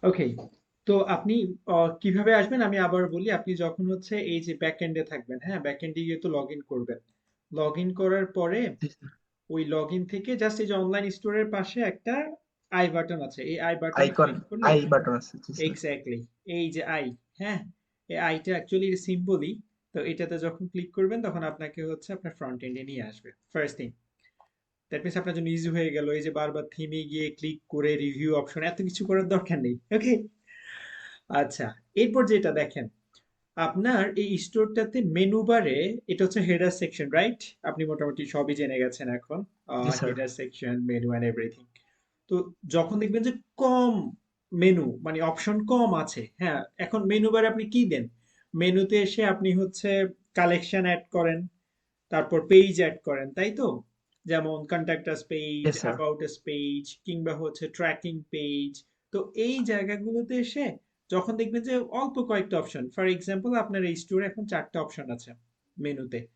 ওকে, তো আপনি কিভাবে আসবেন আমি আবার বলি। আপনি যখন হচ্ছে এই যে ব্যাক এন্ডে থাকবেন, হ্যাঁ, ব্যাক এন্ডে গিয়ে তো লগ ইন করবেন। লগ ইন করার পরে জি স্যার। ওই লগ ইন থেকে জাস্ট এই যে অনলাইন স্টোরের পাশে একটা আই বাটন আছে, এই আই বাটনে আইকন, ক্লিক করলে, আই বাটন আছে, জি স্যার। এক্স্যাক্টলি, এই যে আই, হ্যাঁ, এই আইটা অ্যাকচুয়ালি সিম্বলই। তো এটাতে যখন ক্লিক করবেন তখন আপনাকে হচ্ছে আপনার ফ্রন্ট এন্ডে নিয়ে আসবে ফার্স্ট থিং। দ্যাট মিনস আপনার জন্য ইজি হয়ে গেল, এই যে বারবার থিমে গিয়ে ক্লিক করে রিভিউ অপশন এত কিছু করার দরকার নেই। ওকে, আচ্ছা, এরপর যেটা দেখেন, আপনার এই স্টোরটাতে মেনু বারে, এটা হচ্ছে হেডার সেকশন, রাইট? আপনি মোটামুটি সবই জেনে গেছেন এখন, জি sir. Header section, menu and everything. তো যখন দেখবেন যে কম মেনু, মানে অপশন কম আছে, হ্যাঁ, এখন মেনু বারে আপনি কি দেন? মেনুতে এসে আপনি হচ্ছে কালেকশন অ্যাড করেন, তারপর পেজ অ্যাড করেন, তাই তো? যেমন contact us page, yes sir. About us page, কিংবা হচ্ছে ট্র্যাকিং পেজ। তো এই জায়গাগুলোতে এসে যখন দেখবেন যে অল্প কয়েকটা অপশন, ফর এক্সাম্পল আপনার এই স্টোরে এখন 4টা অপশন আছে মেনুতে, জি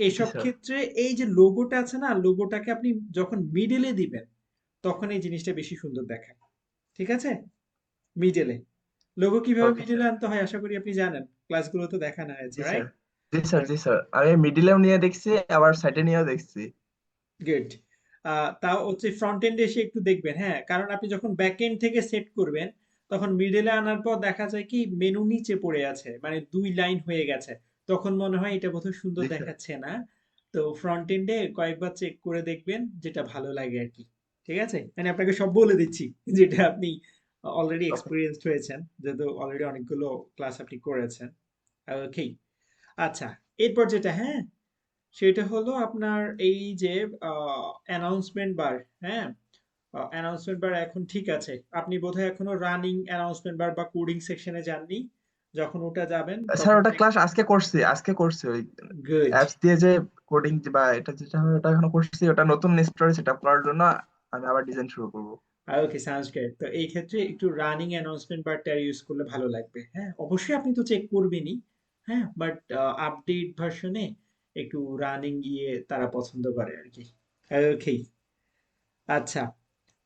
এইসব স্যার। ক্ষেত্রে এই যে লোগোটা আছে না, লোগোটাকে আপনি যখন মিডলে দিবেন তখন এই জিনিসটা বেশি সুন্দর দেখায়। ঠিক আছে? মিডলে লোগো কিভাবে ওকে মিডলে স্যার। আনতে হয় আশা করি আপনি জানেন, ক্লাসগুলোতে দেখানো হয়েছে, জি স্যার। রাইট? জি স্যার। জি স্যার, আমি মিডিলেও নিয়ে দেখছি, আবার সাইডে নিয়েও দেখছি। গুড। তাও হচ্ছে ফ্রন্ট এন্ডে এসে একটু দেখবেন, হ্যাঁ, কারণ আপনি যখন ব্যাক এন্ড থেকে সেট করবেন তখন মিডলে আনার পর দেখা যায় কি মেনু নিচে পড়ে আছে, মানে 2 লাইন হয়ে গেছে, তখন মনে হয় এটা বোধহয় সুন্দর জি স্যার। দেখাচ্ছে না। তো ফ্রন্ট এন্ডে কয়েকবার চেক করে দেখবেন যেটা ভালো লাগে আর কি। ঠিক আছে, মানে আপনাকে সব বলে দিচ্ছি যেটা আপনি অলরেডি ওকে। এক্সপিরিয়েন্সড হয়েছেন, যেহেতু অলরেডি অনেকগুলো ক্লাস আপনি করেছেন। ওকে, আচ্ছা, এরপর যেটা, হ্যাঁ, সেটা হলো আপনার এই যে অ্যানাউন্সমেন্ট বার, হ্যাঁ, অ্যানাউন্সমেন্ট বার এখন ঠিক আছে। আপনি বোধহয় এখনো রানিং অ্যানাউন্সমেন্ট বার বা কোডিং সেকশনে যাননি। যখন ওটা যাবেন স্যার তখন ওটা দেখ। ক্লাস আজকে করছি ওই গুড। অ্যাপস দিয়ে যে কোডিং বা এটা যেটা হয় ওটা এখনো করছি, ওটা নতুন স্টোরে সেট আপ করার জন্য আমি আবার ডিজাইন শুরু করবো। ওকে, সাউন্ডস গ্রেট। তো এই ক্ষেত্রে একটু রানিং অ্যানাউন্সমেন্ট বারটা ইউজ করলে ভালো লাগবে। হ্যাঁ, অবশ্যই আপনি তো চেক করবেনই, হ্যাঁ, বাট আপডেট ভার্সনে একটু রানিং গিয়ে তারা পছন্দ করে আর কি। ওকে, আচ্ছা,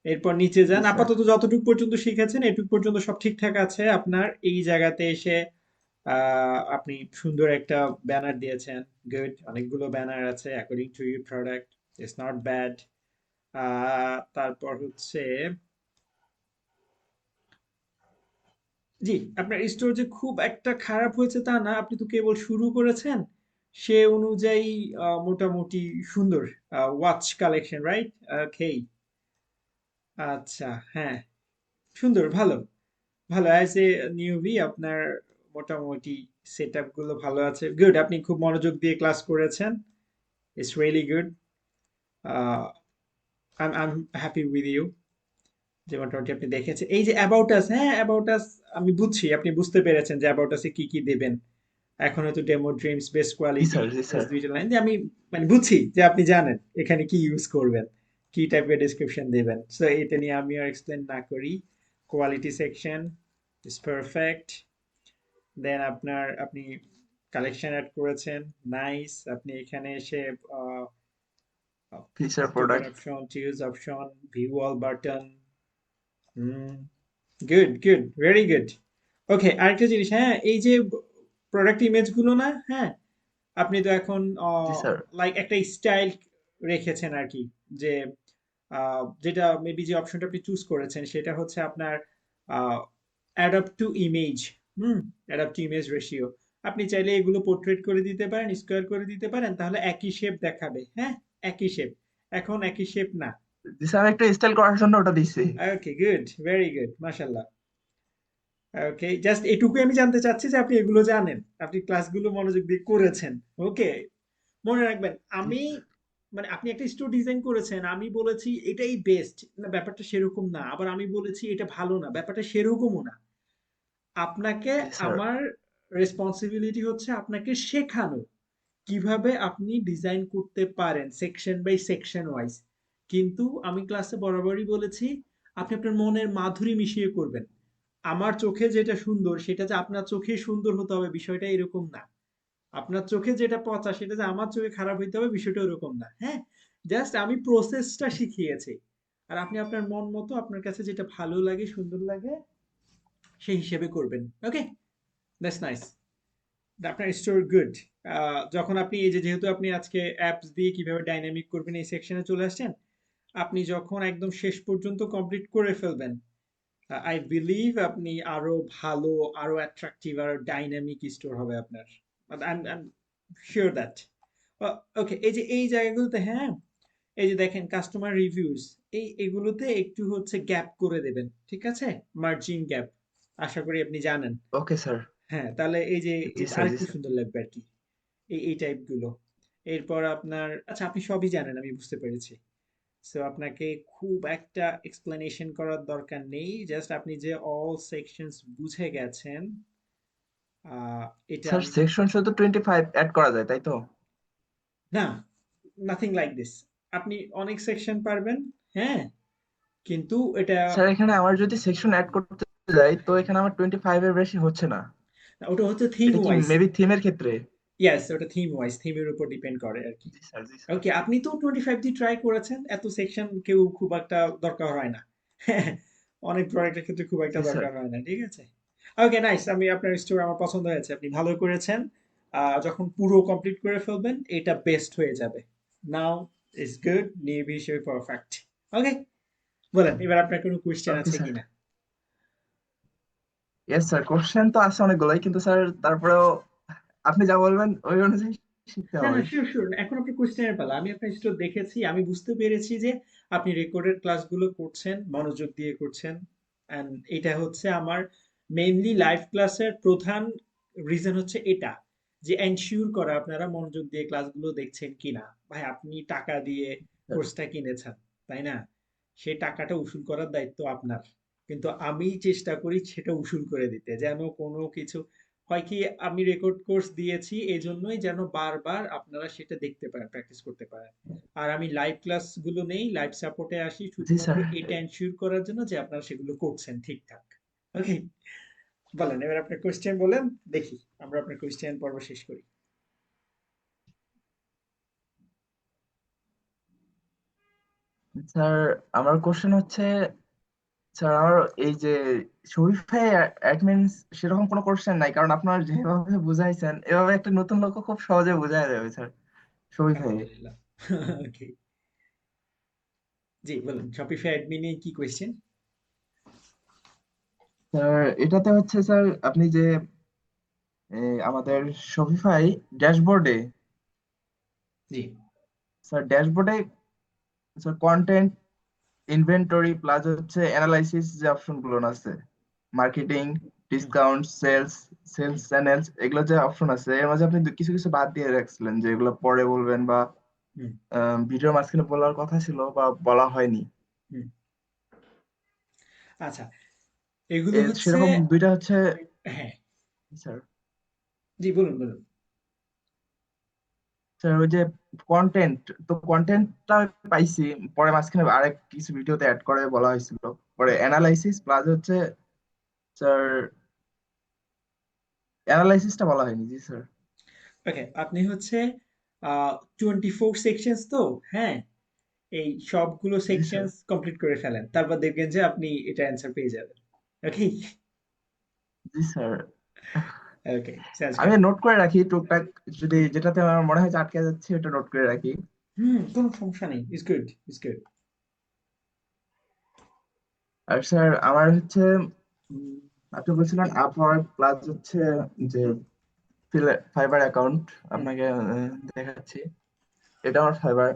এরপর নিচে জি যান। স্যার। আপাতত যতটুকু পর্যন্ত শিখেছেন এটুকু পর্যন্ত সব ঠিকঠাক আছে। আপনার এই জায়গাতে এসে আপনি সুন্দর একটা ব্যানার দিয়েছেন। গুড, অনেকগুলো ব্যানার আছে, according to your product, it's not bad. তারপর হচ্ছে, জি, আপনার স্টোর যে খুব একটা খারাপ হয়েছে তা না, আপনি তো কেবল শুরু করেছেন, সে অনুযায়ী মোটামুটি সুন্দর ওয়াচ কালেকশন, রাইট? ওকে, আচ্ছা, হ্যাঁ, সুন্দর, ভালো, ভালো। অ্যাজ এ নিউবি আপনার মোটামুটি সেট আপ গুলো ভালো আছে। গুড, আপনি খুব মনোযোগ দিয়ে ক্লাস করেছেন, it's really good. I am happy with you যে মোটামুটি আপনি দেখেছেন। এই যে অ্যাবাউট আস, হ্যাঁ, অ্যাবাউট আস আমি বুঝছি, আপনি বুঝতে পেরেছেন যে অ্যাবাউট আসে কি কি দেবেন। এখন হয়তো ডেমো ড্রিমস, বেস্ট জি কোয়ালিটি, স্যার। জি জাস্ট স্যার। 2টা লাইন দিয়ে আমি মানে বুঝছি যে আপনি জানেন এখানে কি ইউজ করবেন, কি টাইপের ডেসক্রিপশন দেবেন। সো এটা নিয়ে আমি আর এক্সপ্লেন না করি। Quality section is perfect. Then আপনি কালেকশন অ্যাড করেছেন, নাইস। আপনি এখানে এসে ফিচার অক্টোবর product. Option, choose option, view all button, hmm, good good, very good. Okay, আরেকটা জিনিস, হ্যাঁ, এই যে প্রোডাক্ট ইমেজ গুলো না, হ্যাঁ, আপনি তো এখন জি স্যার। লাইক একটা স্টাইল রেখেছেন আর কি, যে যেটা মেবি যে অপশনটা আপনি চুজ করেছেন সেটা হচ্ছে আপনার adapt two image, adapt two image ratio. আপনি চাইলে এগুলো পোর্ট্রেট করে দিতে পারেন, স্কোয়ার করে দিতে পারেন, তাহলে একই শেপ দেখাবে, হ্যাঁ, একই শেপ। এখন একই শেপ না। জি স্যার, আমি একটু স্টাইল করার জন্য ওটা দিছি। ওকে, গুড, ভেরি গুড, মাশাল্লাহ। ওকে, জাস্ট এটুকুই আমি জানতে চাচ্ছি যে আপনি এগুলো জানেন, আপনি ক্লাসগুলো মনোযোগ দিয়ে করেছেন। ওকে, মনে রাখবেন, জি আমি স্যার। মানে আপনি একটা স্টোর ডিজাইন করেছেন, আমি বলেছি এটাই বেস্ট না, ব্যাপারটা সেরকম না। আবার আমি বলেছি এটা ভালো না, ব্যাপারটা সেরকমও না। আপনাকে, জি স্যার। আমার রেসপন্সিবিলিটি হচ্ছে আপনাকে শেখানো কিভাবে আপনি ডিজাইন করতে পারেন সেকশন বাই সেকশন ওয়াইজ। কিন্তু আমি ক্লাসে বরাবরই বলেছি আপনি আপনার মনের মাধুরী মিশিয়ে করবেন। আমার চোখে যেটা সুন্দর সেটা যে আপনার চোখে সুন্দর হতে হবে বিষয়টা এরকম না। আপনার চোখে যেটা পচা সেটা যে আমার চোখে খারাপ হইতে হবে বিষয়টা ওরকম না, হ্যাঁ। জাস্ট আমি প্রসেসটা শিখিয়েছি, আর আপনি আপনার মন মতো আপনার কাছে যেটা ভালো লাগে সুন্দর লাগে সেই হিসেবে করবেন। ওকে, দ্যাটস নাইস। আপনার স্টোর গুড। যখন আপনি এই যে যেহেতু আপনি আজকে অ্যাপস দিয়ে কিভাবে ডাইনামিক করবেন এই সেকশনে চলে আসছেন, আপনি যখন একদম শেষ পর্যন্ত কমপ্লিট করে ফেলবেন, আই বিলিভ আপনি আরো ভালো, আরো অ্যাট্রাকটিভ, আরো ডাইনামিক স্টোর হবে আপনার। I am sure that. Okay, এই যে এই জায়গাগুলোতে, হ্যাঁ, এই যে দেখেন কাস্টমার রিভিউস, এগুলোতে একটু হচ্ছে গ্যাপ করে দেবেন, ঠিক আছে? মার্জিন গ্যাপ, আশা করি আপনি জানেন। Okay sir. হ্যাঁ, তাহলে এই যে জি স্যার, জি আরেকটু স্যার। সুন্দর লাগবে আর কি, এই টাইপ গুলো। এরপর আপনার, আচ্ছা আপনি সবই জানেন আমি বুঝতে পেরেছি। সো আপনাকে খুব একটা এক্সপ্লেনেশন করার দরকার নেই, জাস্ট আপনি যে অল সেকশনস বুঝে গেছেন, আহ, এটা স্যার আমি সেকশন শুধু 25 অ্যাড করা যায় তাই তো? না, নাথিং লাইক দিস। আপনি অনেক সেকশন পারবেন, হ্যাঁ, কিন্তু এটা, স্যার এখানে আমার যদি সেকশন অ্যাড করতে যাই তো এখানে আমার 25 এর বেশি হচ্ছে না। ওটা হচ্ছে থিম এটা কি ওয়াইজ। মেবি থিমের ক্ষেত্রে? ইয়েস, ওটা থিম ওয়াইজ, থিমের উপর ডিপেন্ড করে আর কি। জি স্যার, জি স্যার। ওকে, আপনি তো 25 দিয়ে ট্রাই করেছেন, এত সেকশন কেউ খুব একটা দরকার হয় না। অনেক প্রোডাক্টের ক্ষেত্রে খুব একটা জি স্যার। দরকার হয় না, ঠিক আছে? ওকে, নাইস। আমি আপনার স্টোর আমার পছন্দ হয়েছে, আপনি ভালো করেছেন। যখন পুরো কমপ্লিট করে ফেলবেন এটা বেস্ট হয়ে যাবে। নাও ইজ গুড, নির্বিষয় পারফেক্ট। ওকে, বলেন এবার আপনার কোনো কোয়েশ্চেন ওকে আছে স্যার। কিনা? ইয়েস স্যার, কোশ্চেন তো আছে অনেকগুলাই, কিন্তু স্যার তারপরেও আপনি যা বলবেন ওই অনুযায়ী শিখতে না না, হবে। শিওর শিওর, এখন আপনার কোশ্চেনের পালা। আমি আপনার স্টোর দেখেছি, আমি বুঝতে পেরেছি যে আপনি রেকর্ডেড ক্লাসগুলো করছেন, মনোযোগ দিয়ে করছেন। অ্যান্ড এটা হচ্ছে আমার মেইনলি লাইভ ক্লাসের প্রধান রিজন হচ্ছে এটা, যে এনশিওর করা আপনারা মনোযোগ দিয়ে ক্লাসগুলো দেখছেন কিনা। ভাই আপনি টাকা দিয়ে কোর্সটা কিনেছেন, তাই না? সেই টাকাটা উসুল করার দায়িত্ব আপনার, কিন্তু আমি চেষ্টা করি সেটা উসুল করে দিতে, যেন কোনো কিছু হয় কি, আমি রেকর্ড কোর্স দিয়েছি এজন্যই যেন বারবার আপনারা সেটা দেখতে পারেন, প্র্যাকটিস করতে পারেন। আর আমি লাইভ ক্লাসগুলো নেই, লাইভ সাপোর্টে আসি জি শুধুমাত্র স্যার। এটা এনশিওর করার জন্য যে আপনারা সেগুলো করছেন ঠিকঠাক। ওকে, বলেন এবার আপনার কোয়েশ্চেন বলেন, দেখি আমরা আপনার কোয়েশ্চেন পর্ব শেষ করি। স্যার আমার কোশ্চেন হচ্ছে, স্যার আমার এই যে শরীফে অ্যাডমিন সেরকম কোনো কোশ্চেন নাই, কারণ আপনার যেভাবে বুঝাইছেন এভাবে একটা নতুন লোক খুব সহজে বোঝা যাবে স্যার শরীফে। আলহামদুলিল্লাহ। ওকে, জি বলুন, শপিফাই অ্যাডমিনে কি কোয়েশ্চেন? স্যার এটাতে হচ্ছে স্যার আপনি যে আমাদের শপিফাই ড্যাশবোর্ডে, জি। স্যার ড্যাশবোর্ডে স্যার কন্টেন্ট, ইনভেন্টরি প্লাস হচ্ছে অ্যানালাইসিস যে অপশন গুলো আছে, মার্কেটিং, হুম, ডিসকাউন্ট, সেলস, সেলস হুম, চ্যানেলস, এগুলো যে অপশন আছে এর মাঝে আপনি কিছু কিছু বাদ দিয়ে রাখছিলেন যে এগুলো পরে বলবেন বা হুম, ভিডিওর মাঝখানে বলার কথা ছিল বা বলা হয়নি। হুম। আচ্ছা, এগুলো হচ্ছে, সেরকম দুইটা হচ্ছে। হ্যাঁ, স্যার, জি বলুন বলুন। স্যার ওই যে কন্টেন্ট, তো কন্টেন্টটা পাইছি, পরে মাঝখানে আরেক কিছু ভিডিওতে অ্যাড করে বলা হয়েছিল, পরে অ্যানালাইসিস প্লাস হচ্ছে স্যার অ্যানালাইসিসটা বলা হয়নি। জি স্যার। ওকে, আপনি হচ্ছে 24 সেকশনস তো, হ্যাঁ, এই সবগুলো জি স্যার। সেকশনস কমপ্লিট করে ফেলেন, তারপর দেখবেন যে আপনি এটা অ্যান্সার পেয়ে যাবেন। ওকে। জি স্যার। ওকে, সাউন্ডস আমি গুড। নোট করে রাখি টুকটাক, যদি যেটাতে আমার মনে হয় যে আটকে যাচ্ছে ওটা নোট করে রাখি। হুম, কোনো সমস্যা নেই, ইজ গুড, ইজ গুড। আর স্যার আমার হচ্ছে উম, আপনি বলছিলেন আপওয়ার্ক প্লাস হচ্ছে যে ফাইবার অ্যাকাউন্ট, হুম। আপনাকে দেখাচ্ছি। এটা আমার ফাইবার।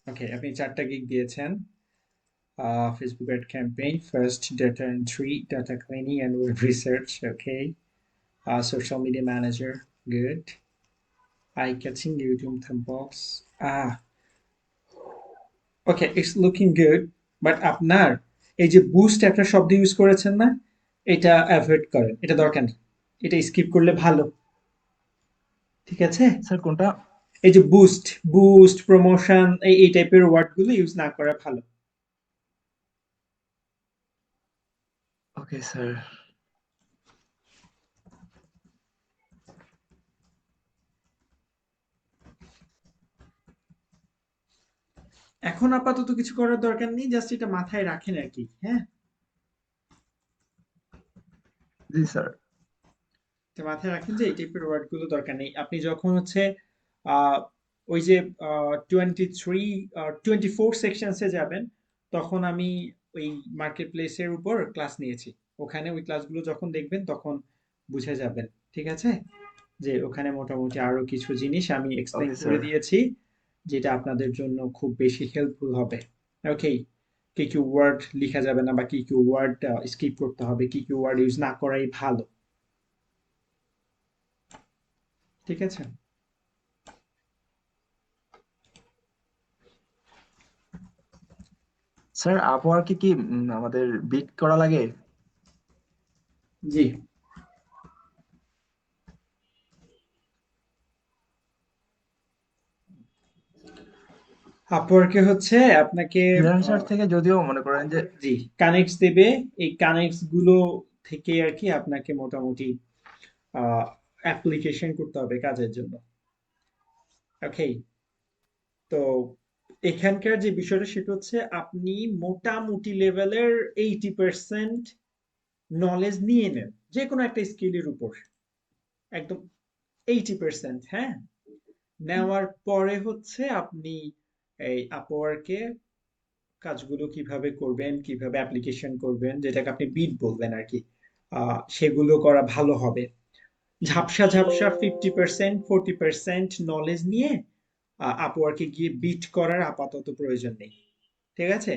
ওকে, আপনি 4টা গিগ দিয়েছেন। Facebook ad campaign, first data entry, data cleaning and web research, okay. Social media manager, good. Eye catching YouTube thumbnails, ah okay, it's looking good. But আপনার এই যে বুস্ট একটা শব্দ ইউজ করেছেন না, এটা অ্যাভয়েড করেন, এটা দরকার নেই, এটা স্কিপ করলে ভালো, ঠিক আছে? স্যার কোনটা? এই যে বুস্ট, বুস্ট প্রমোশন, এই টাইপের ওয়ার্ড গুলো ইউজ না করা ভালো। Okay sir. এখন আপাতত কিছু করার দরকার নেই, জাস্ট এটা মাথায় রাখেন আর কি, হ্যাঁ। জি স্যার। তো মাথায় রাখেন যে এই টাইপের ওয়ার্ড গুলো দরকার নেই। আপনি যখন হচ্ছে আহ, ওই যে 23 24 সেকশনসে যাবেন, তখন আমি ওই মার্কেট প্লেসের উপর ক্লাস নিয়েছি। ওখানে ওই ক্লাসগুলো যখন দেখবেন তখন বুঝে যাবেন। ঠিক আছে, যে ওখানে মোটামুটি আরো কিছু জিনিস আমি এক্সপ্লেইন ওকে করে স্যার। দিয়েছি, যেটা আপনাদের জন্য খুব বেশি হেল্পফুল হবে। ওকে, কি কি ওয়ার্ড লেখা যাবে না, বা কি কি ওয়ার্ড স্কিপ করতে হবে, কি কি ওয়ার্ড ইউজ না করাই ভালো। ঠিক আছে। স্যার আপওয়ার্কে কি আমাদের বিট করা লাগে? জি, আপওয়ার্কে হচ্ছে আপনাকে ফ্রিল্যান্সার আহ, থেকে যদিও মনে করেন যে। জি কানেক্টস দেবে। এই কানেক্টস গুলো থেকে আর কি আপনাকে মোটামুটি অ্যাপ্লিকেশন করতে হবে কাজের জন্য। ওকে, তো এখানকার যে বিষয়টা সেটা হচ্ছে আপনি মোটামুটি লেভেলের 80% নলেজ নিয়ে নেন যে কোনো একটা স্কিলের উপর, একদম 80%। হ্যাঁ, নেওয়ার পরে হচ্ছে আপনি এই আপওয়ার্কে কাজগুলো কিভাবে করবেন, কিভাবে অ্যাপ্লিকেশন করবেন, যেটাকে আপনি বিট বলবেন আর কি, সেগুলো করা ভালো হবে। ঝাপসা ঝাপসা 50% 40% নলেজ নিয়ে আপওয়ার্কে গিয়ে বিট করার আপাতত প্রয়োজন নেই। ঠিক আছে।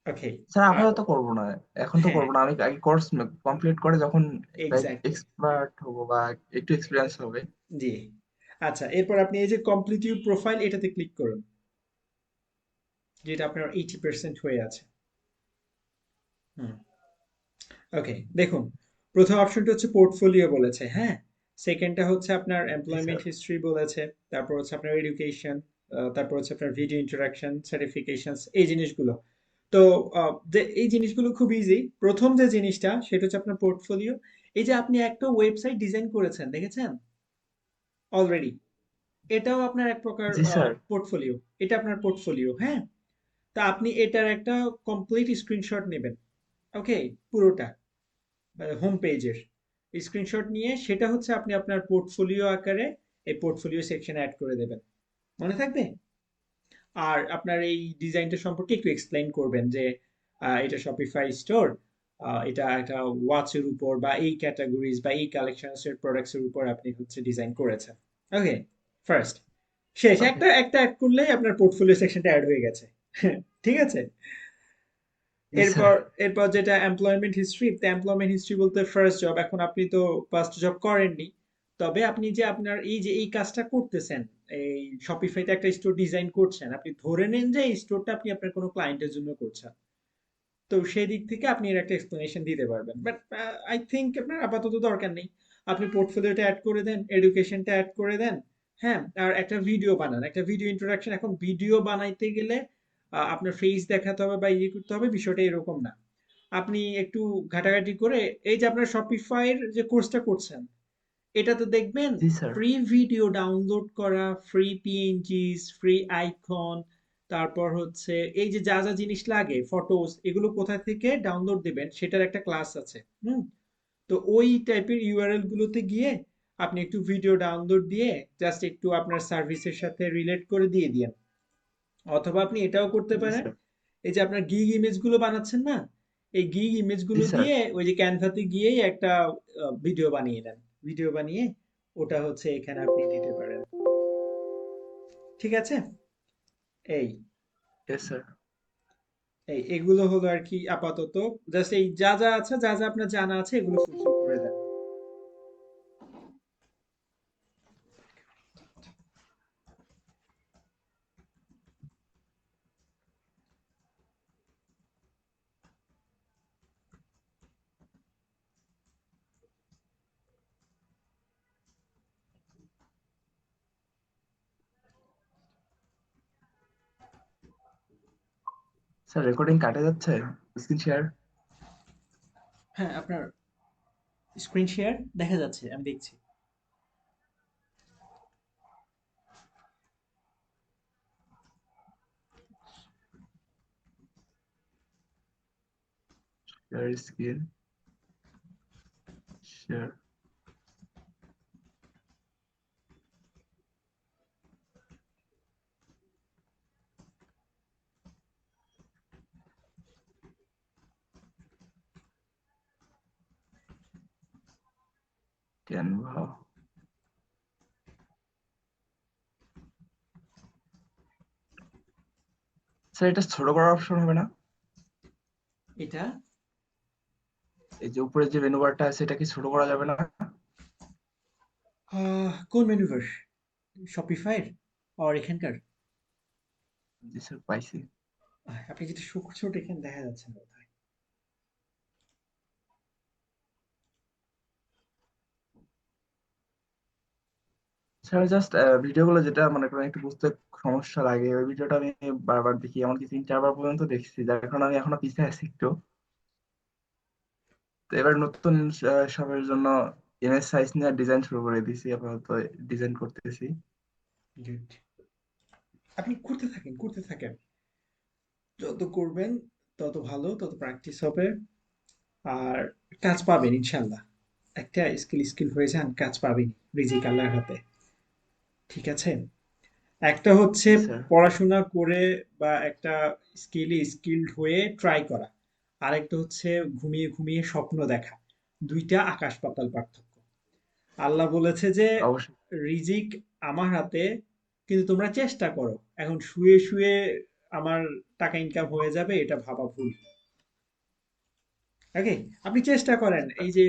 ওকে। স্যার আর আপাতত করবো না, এখন তো হ্যাঁ, করবো না, আমি আগে কোর্স কমপ্লিট করে যখন লাইক এক্স্যাক্টলি। এক্সপার্ট হবো বা একটু এক্সপিরিয়েন্স হবে। জি। আচ্ছা, এরপর আপনি এই যে কমপ্লিট ইউর প্রোফাইল এটাতে ক্লিক করুন, যেটা আপনার 80% হয়ে আছে। হুম। ওকে, দেখুন, প্রথম অপশনটা হচ্ছে পোর্টফোলিও বলেছে, হ্যাঁ। সেকেন্ডটা হচ্ছে আপনার জি এমপ্লয়মেন্ট স্যার। হিস্ট্রি বলেছে। তারপর হচ্ছে আপনার এডুকেশন, তারপর হচ্ছে আপনার ভিডিও ইন্টারাকশন, সার্টিফিকেশনস, এই জিনিসগুলো। তো যে এই জিনিসগুলো খুব ইজি। প্রথম যে জিনিসটা সেটা হচ্ছে আপনার পোর্টফোলিও। এই যে আপনি একটা ওয়েবসাইট ডিজাইন করেছেন দেখেছেন অলরেডি, এটাও আপনার এক প্রকার জি স্যার। পোর্টফোলিও। এটা আপনার পোর্টফোলিও, হ্যাঁ। তা আপনি এটার একটা কমপ্লিট স্ক্রিনশট নেবেন। ওকে, পুরোটা হোম পেজের স্ক্রিনশট নিয়ে সেটা হচ্ছে আপনি আপনার পোর্টফোলিও আকারে এই পোর্টফোলিও সেকশনে অ্যাড করে দেবেন। মনে থাকবে? আর আপনার এই ডিজাইনটা সম্পর্কে একটু এক্সপ্লেইন করবেন যে এটা শপিফাই স্টোর, এটা একটা ওয়াচের উপর বা এই ক্যাটাগরিজ বা এই কালেকশনস এর প্রোডাক্টস এর উপর আপনি হচ্ছে ডিজাইন করেছেন। ওকে, ফার্স্ট শেষ ওকে। একটা একটা অ্যাড করলেই আপনার পোর্টফোলিও সেকশনটা অ্যাড হয়ে গেছে। ঠিক আছে। জি স্যার। এরপর এরপর যেটা এমপ্লয়মেন্ট হিস্ট্রি, তো এমপ্লয়মেন্ট হিস্ট্রি বলতে ফার্স্ট জব, এখন আপনি তো ফার্স্ট জব করেননি, তবে আপনি যে আপনার এই যে এই কাজটা করতেছেন, এই শপিফাইতে একটা স্টোর ডিজাইন করছেন, আপনি ধরে নেন যে এই স্টোরটা আপনি আপনার কোনো ক্লায়েন্টের জন্য করছেন। তো সেই দিক থেকে আপনি এর একটা এক্সপ্লেনেশন দিতে পারবেন, বাট আই থিঙ্ক আপনার আপাতত দরকার নেই। আপনি পোর্টফোলিওটা অ্যাড করে দেন, এডুকেশনটা অ্যাড করে দেন। হ্যাঁ, আর একটা ভিডিও বানান, একটা ভিডিও ইন্ট্রোডাকশন। এখন ভিডিও বানাইতে গেলে আপনার ফেস দেখাতে হবে বা ইয়ে করতে হবে, বিষয়টা এরকম না। আপনি একটু ঘাটাঘাটি করে এই যে আপনার শপিফাইয়ের যে কোর্সটা করছেন, এটাতে দেখবেন জি স্যার। ফ্রি ভিডিও ডাউনলোড করা, ফ্রি পিএনজিস, ফ্রি আইকন, তারপর হচ্ছে এই যে যা যা জিনিস লাগে, ফটোস, এগুলো কোথা থেকে ডাউনলোড দিবেন সেটার একটা ক্লাস আছে। হুম। তো ওই টাইপের ইউআরএল গুলোতে গিয়ে আপনি একটু ভিডিও ডাউনলোড দিয়ে জাস্ট একটু আপনার সার্ভিসের সাথে রিলেট করে দিয়ে দিয়েন। অথবা আপনি এটাও করতে জি পারেন, স্যার। এই যে আপনার গিগ ইমেজ গুলো বানাচ্ছেন না, এই গিগ ইমেজ জি গুলো স্যার। দিয়ে ওই যে ক্যানভাতে গিয়েই একটা ভিডিও বানিয়ে নেন। ভিডিও বানিয়ে ওটা হচ্ছে এখানে আপনি দিতে পারেন। ঠিক আছে। এই ইয়েস স্যার। এই এগুলো হলো আর কি আপাতত। জাস্ট এই যা যা আছে, যা যা আপনার জানা আছে, এগুলো ফুলফিল করে দেন। স্যার রেকর্ডিং কাটে যাচ্ছে, স্ক্রিন শেয়ার। হ্যাঁ, আপনার স্ক্রিন শেয়ার দেখা যাচ্ছে, আমি দেখছি। share screen, share. Canva. Sir এটা ছোট করার অপশন হবে না? এটা এই যে উপরে যে মেনু বারটা আছে এটা কি ছোট করা যাবে না? কোন মেনুভার? শপিফাইয়ের আর এখানকার? জি স্যার, পাইছি। আপনি যেটা শো করছে ওটা এখানে দেখা যাচ্ছে না বোধহয়। স্যার জাস্ট ভিডিওগুলো যেটা মনে করেন একটু বুঝতে সমস্যা লাগে, ওই ভিডিওটা আমি বারবার দেখি, এমনকি 3-4 বার পর্যন্ত দেখছি, যার কারণে আমি এখনো পিছিয়ে আছি একটু। তো এবার নতুন সবের জন্য ইমেজ সাইজ নিয়ে ডিজাইন শুরু করে দিয়েছি, আপাতত ডিজাইন করতেছি। গুড। আপনি করতে থাকেন করতে থাকেন, যত করবেন তত ভালো, তত প্র্যাকটিস হবে। আর কাজ পাবেন ইনশাল্লাহ। একটা স্কিল হয়ে যান, কাজ পাবেন রিজিক আল্লাহর হাতে। ঠিক আছে? একটা হচ্ছে জি স্যার। পড়াশোনা করে বা একটা স্কিলড হয়ে ট্রাই করা, আরেকটা হচ্ছে ঘুমিয়ে ঘুমিয়ে স্বপ্ন দেখা। দুইটা আকাশ পাতাল পার্থক্য। আল্লাহ বলেছে যে অবশ্যই রিজিক আমার হাতে, কিন্তু তোমরা চেষ্টা করো। এখন শুয়ে শুয়ে আমার টাকা ইনকাম হয়ে যাবে এটা ভাবা ভুল। ওকে, আপনি চেষ্টা করেন। স্যার। এই যে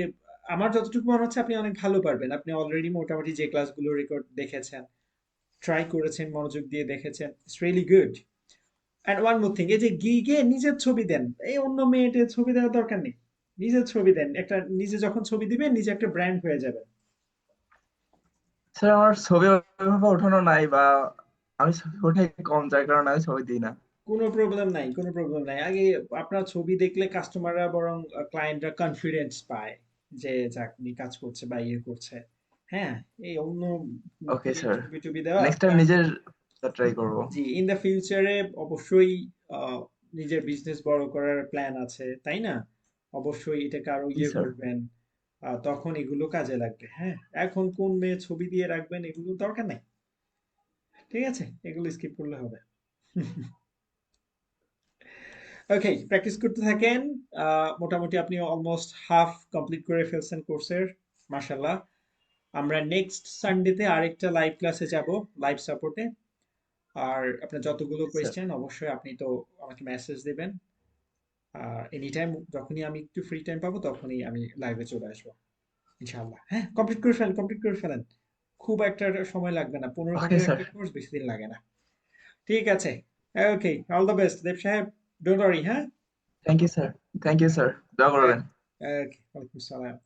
আমার যতটুকু মনে হচ্ছে আপনি অনেক ভালো পারবেন। আপনি অলরেডি মোটামুটি যে ক্লাসগুলো রেকর্ড দেখেছেন, ট্রাই করেছেন, মনোযোগ দিয়ে দেখেছেন, it's really good. And one more thing, এই যে গিগে নিজের ছবি দেন, এই অন্য মেয়েটের ছবি দেওয়ার দরকার নেই। নিজের ছবি দেন, একটা নিজে যখন ছবি দিবেন নিজে একটা ব্র্যান্ড হয়ে যাবে। স্যার আমার ছবি ওইভাবে ওঠানো নাই, বা আমি ছবি ওঠাই কম, যার কারণে আমি ছবি দিই না। কোনো প্রবলেম নাই, কোনো প্রবলেম নাই। আগে আপনার ছবি দেখলে কাস্টমাররা বরং ক্লায়েন্টরা কনফিডেন্স পায় যে যাক উনি কাজ করছে বা ইয়ে করছে। হ্যাঁ, এই অন্য ওকে স্যার, ছবি টবি দেওয়া নেক্সট টাইম নিজের ট্রাই করবো। জি, ইন দ্য ফিউচারে অবশ্যই আহ, নিজের বিজনেস বড় করার প্ল্যান আছে, তাই না? অবশ্যই এটাকে আরো জি ইয়ে স্যার। করবেন। তখন এগুলো কাজে লাগবে। হ্যাঁ, এখন কোন মেয়ে ছবি দিয়ে রাখবেন এগুলো দরকার নাই। ঠিক আছে, এগুলো স্কিপ করলে হবে। ওকে, প্র্যাকটিস করতে থাকেন। মোটামুটি আপনি অলমোস্ট হাফ কমপ্লিট করে ফেলছেন কোর্সের। মাশাল্লাহ। আমরা নেক্সট সানডেতে আরেকটা লাইভ ক্লাসে যাব, লাইভ সাপোর্টে। আর আপনার যতগুলো জি স্যার। কোয়েশ্চেন অবশ্যই আপনি তো আমাকে মেসেজ দিবেন। এনি টাইম যখনই আমি একটু ফ্রি টাইম পাবো তখনই আমি লাইভে চলে আসবো ইনশাআল্লাহ। হ্যাঁ, কমপ্লিট করে ফেলেন, কমপ্লিট করে ফেলেন। খুব একটা সময় লাগবে না, 15 ওকে ঘন্টার স্যার। একটা কোর্স, বেশি দিন লাগে না। ঠিক আছে। Okay, all the best Dev সাহেব। Don't worry. হ্যাঁ। Thank you sir. Thank you sir, দোয়া করবেন। ওকে, ওয়ালাইকুম আসসালাম।